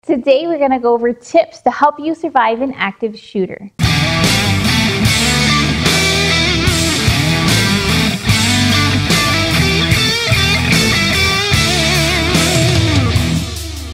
Today we're going to go over tips to help you survive an active shooter.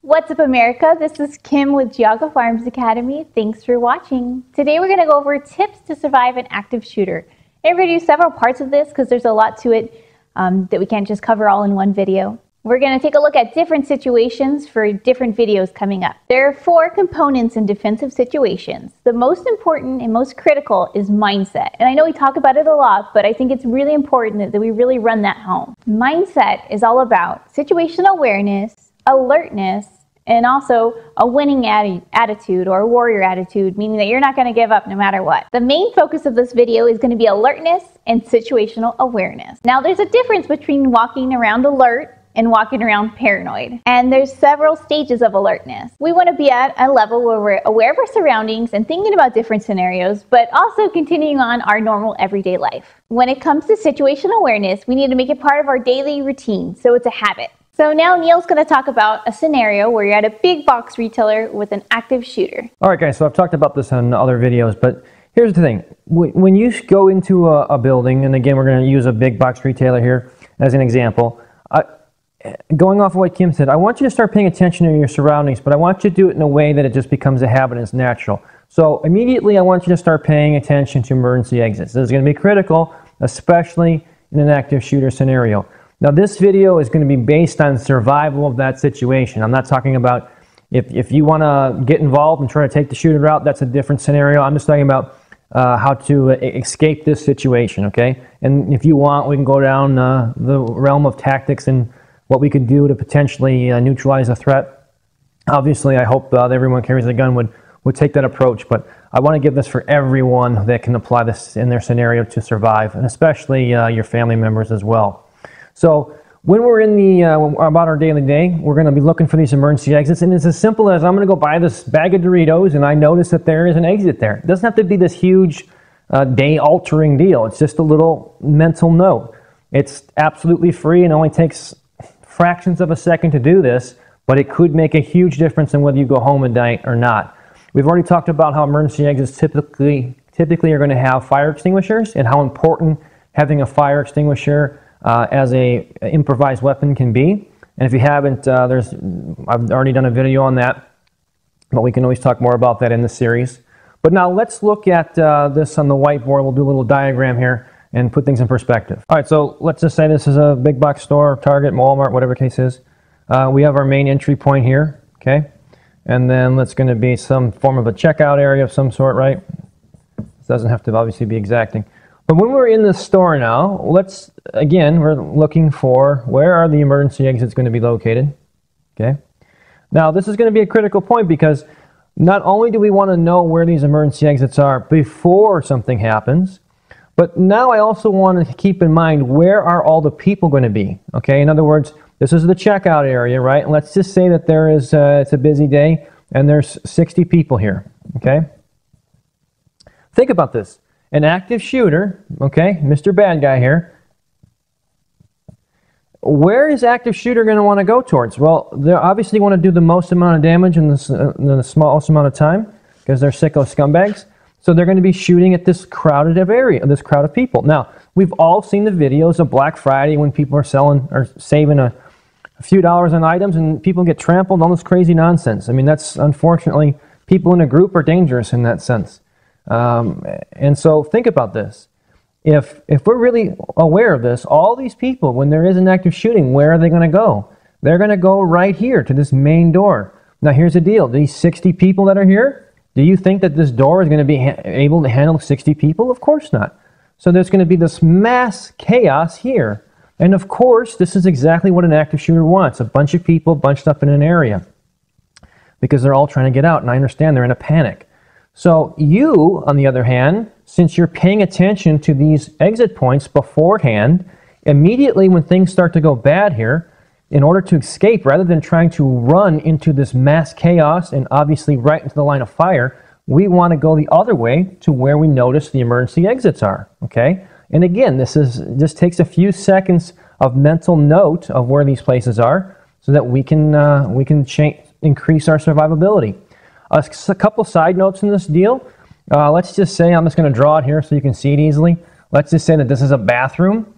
What's up, America? This is Kim with Geauga Firearms Academy. Thanks for watching. Today we're going to go over tips to survive an active shooter. And we're going to do several parts of this because there's a lot to it that we can't just cover all in one video. We're going to take a look at different situations for different videos coming up. There are 4 components in defensive situations. The most important and most critical is mindset. And I know we talk about it a lot, but I think it's really important that we really run that home. Mindset is all about situational awareness, alertness, and also a winning attitude or a warrior attitude, meaning that you're not going to give up no matter what. The main focus of this video is going to be alertness and situational awareness. Now, there's a difference between walking around alert and walking around paranoid. And there's several stages of alertness. We want to be at a level where we're aware of our surroundings and thinking about different scenarios, but also continuing on our normal everyday life. When it comes to situational awareness, we need to make it part of our daily routine, so it's a habit. So now Neil's going to talk about a scenario where you're at a big box retailer with an active shooter. All right, guys, so I've talked about this on other videos, but here's the thing. When you go into a building, and again, we're going to use a big box retailer here as an example, going off of what Kim said, I want you to start paying attention to your surroundings, but I want you to do it in a way that it just becomes a habit and it's natural. So immediately, I want you to start paying attention to emergency exits. This is going to be critical, especially in an active shooter scenario. Now, this video is going to be based on survival of that situation. I'm not talking about if you want to get involved and try to take the shooter out, that's a different scenario. I'm just talking about how to escape this situation, okay? And if you want, we can go down the realm of tactics and what we could do to potentially neutralize a threat. Obviously, I hope that everyone carries a gun would take that approach, but I want to give this for everyone that can apply this in their scenario to survive, and especially your family members as well. So when we're in the about our daily day, we're going to be looking for these emergency exits, and it's as simple as I'm going to go buy this bag of Doritos and I notice that there is an exit there. It doesn't have to be this huge day-altering deal. It's just a little mental note. It's absolutely free and only takes fractions of a second to do this, but it could make a huge difference in whether you go home at night or not. We've already talked about how emergency exits typically are going to have fire extinguishers and how important having a fire extinguisher as a improvised weapon can be. And if you haven't, I've already done a video on that, but we can always talk more about that in the series. But now let's look at this on the whiteboard. We'll do a little diagram here and put things in perspective. All right, so let's just say this is a big box store, Target, Walmart, whatever the case is. We have our main entry point here, okay? And then that's going to be some form of a checkout area of some sort, right? This doesn't have to obviously be exacting. But when we're in the store now, we're looking for where are the emergency exits going to be located, okay? Now, this is going to be a critical point because not only do we want to know where these emergency exits are before something happens, but now I also want to keep in mind where are all the people going to be, okay? In other words, this is the checkout area, right? And let's just say that there is, it's a busy day and there's 60 people here, okay? Think about this. An active shooter, okay, Mr. Bad Guy here, where is active shooter going to want to go towards? Well, they obviously want to do the most amount of damage in the smallest amount of time because they're sicko scumbags. So they're going to be shooting at this crowded area, this crowd of people. Now, we've all seen the videos of Black Friday when people are selling or saving a few dollars on items and people get trampled, all this crazy nonsense. I mean, that's unfortunately, people in a group are dangerous in that sense. And so think about this. If we're really aware of this, all these people, when there is an active shooting, where are they going to go? They're going to go right here to this main door. Now, here's the deal. These 60 people that are here, do you think that this door is going to be able to handle 60 people? Of course not. So there's going to be this mass chaos here. And of course, this is exactly what an active shooter wants. A bunch of people bunched up in an area because they're all trying to get out. And I understand they're in a panic. So you, on the other hand, since you're paying attention to these exit points beforehand, immediately when things start to go bad here, in order to escape, rather than trying to run into this mass chaos and obviously right into the line of fire, we want to go the other way to where we notice the emergency exits are, okay? And again, this takes a few seconds of mental note of where these places are so that we can increase our survivability. A couple side notes in this deal. Let's just say, I'm just going to draw it here so you can see it easily. Let's just say that this is a bathroom.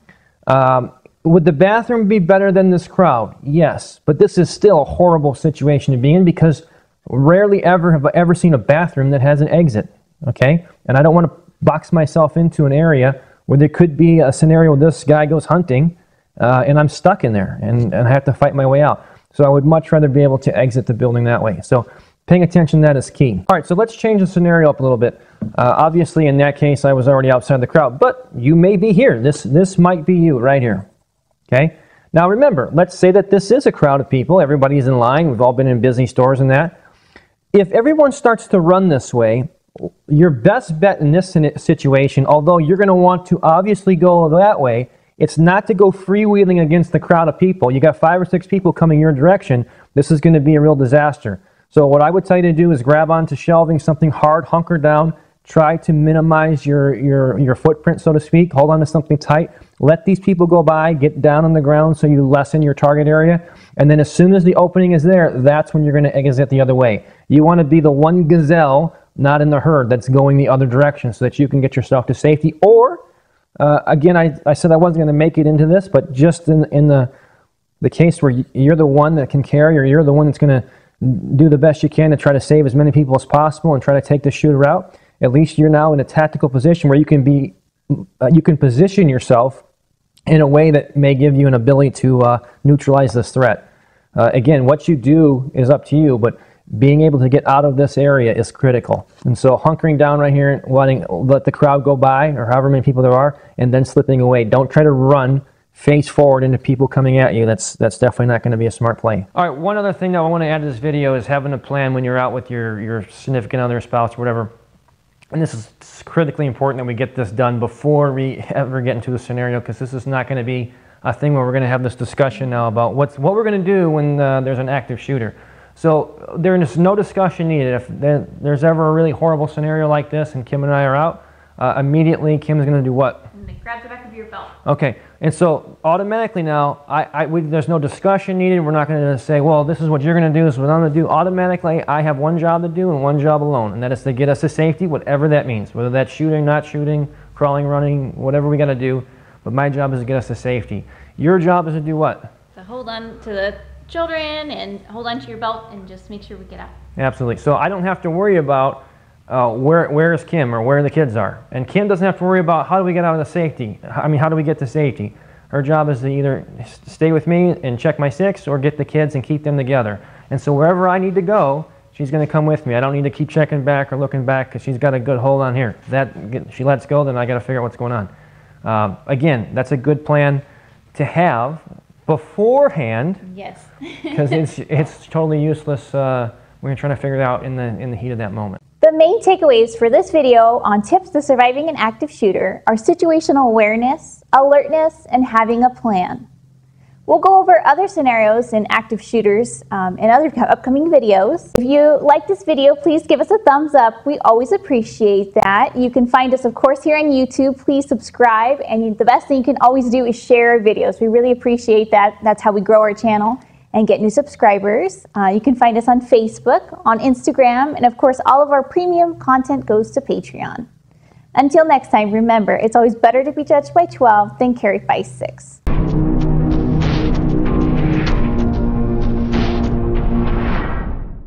Would the bathroom be better than this crowd? Yes, but this is still a horrible situation to be in because rarely ever have I ever seen a bathroom that has an exit, okay? And I don't want to box myself into an area where there could be a scenario where this guy goes hunting and I'm stuck in there and I have to fight my way out. So I would much rather be able to exit the building that way. So paying attention to that is key. All right, so let's change the scenario up a little bit. Obviously, in that case, I was already outside the crowd, but you may be here. This might be you right here, okay? Now remember, let's say that this is a crowd of people. Everybody's in line. We've all been in busy stores and that. If everyone starts to run this way, your best bet in this situation, although you're going to want to obviously go that way, it's not to go freewheeling against the crowd of people. You got 5 or 6 people coming your direction. This is going to be a real disaster. So what I would tell you to do is grab onto shelving, something hard, hunker down, try to minimize your footprint, so to speak. Hold on to something tight. Let these people go by, get down on the ground so you lessen your target area. And then as soon as the opening is there, that's when you're going to exit the other way. You want to be the one gazelle, not in the herd, that's going the other direction so that you can get yourself to safety. Or, again, I said I wasn't going to make it into this, but just in the case where you're the one that can carry, or you're the one that's going to do the best you can to try to save as many people as possible and try to take the shooter out, at least you're now in a tactical position where you can position yourself in a way that may give you an ability to neutralize this threat. Again, what you do is up to you, but being able to get out of this area is critical. And so hunkering down right here, let the crowd go by, or however many people there are, and then slipping away. Don't try to run face forward into people coming at you. That's definitely not going to be a smart play. All right, one other thing that I want to add to this video is having a plan when you're out with your significant other, spouse, or whatever. And this is critically important that we get this done before we ever get into the scenario, because this is not going to be a thing where we're going to have this discussion now about what we're going to do when there's an active shooter. So there's no discussion needed. If there's ever a really horrible scenario like this and Kim and I are out, immediately Kim's going to do what? Grab the back of your belt. Okay, and so automatically now, there's no discussion needed. We're not going to say, well, this is what you're going to do, this is what I'm going to do. Automatically, I have one job to do and one job alone, and that is to get us to safety, whatever that means, whether that's shooting, not shooting, crawling, running, whatever we got to do. But my job is to get us to safety. Your job is to do what? To hold on to the children and hold on to your belt and just make sure we get out. Absolutely. So I don't have to worry about where is Kim or where the kids are. And Kim doesn't have to worry about how do we get out of the safety. I mean, how do we get to safety? Her job is to either stay with me and check my 6 or get the kids and keep them together. And so wherever I need to go, she's going to come with me. I don't need to keep checking back or looking back because she's got a good hold on here. If she lets go, then I got to figure out what's going on. Again, that's a good plan to have beforehand. Yes. Because it's totally useless when you're trying to figure it out in the heat of that moment. The main takeaways for this video on tips to surviving an active shooter are situational awareness, alertness, and having a plan. We'll go over other scenarios in active shooters in other upcoming videos. If you like this video, please give us a thumbs up. We always appreciate that. You can find us, of course, here on YouTube. Please subscribe, and the best thing you can always do is share our videos. We really appreciate that. That's how we grow our channel and get new subscribers. You can find us on Facebook, on Instagram, and of course, all of our premium content goes to Patreon. Until next time, remember, it's always better to be judged by 12 than carried by 6.